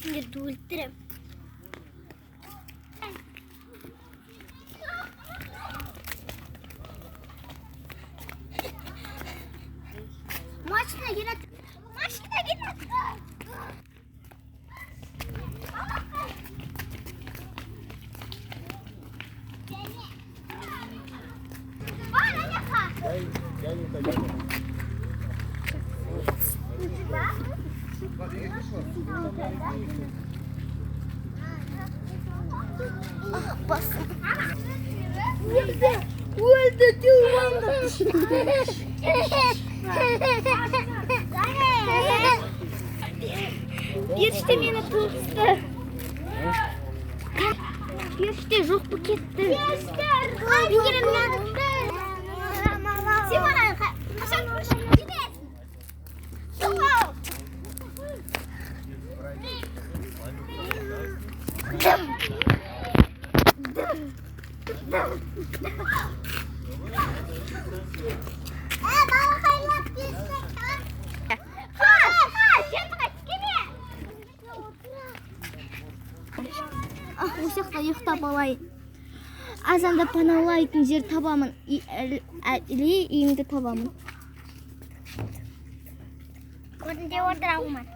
Сендерді өлтірем. Машина келеді. Машина келеді. Басым. Өлді тюрманда. Періште мені туғызды. Періште жоқ бұл кетті. Осы жақта ұйықтап алайын. Азанда паналайтын жер табамын. Или үйімді табамын. Көрінде отырамын.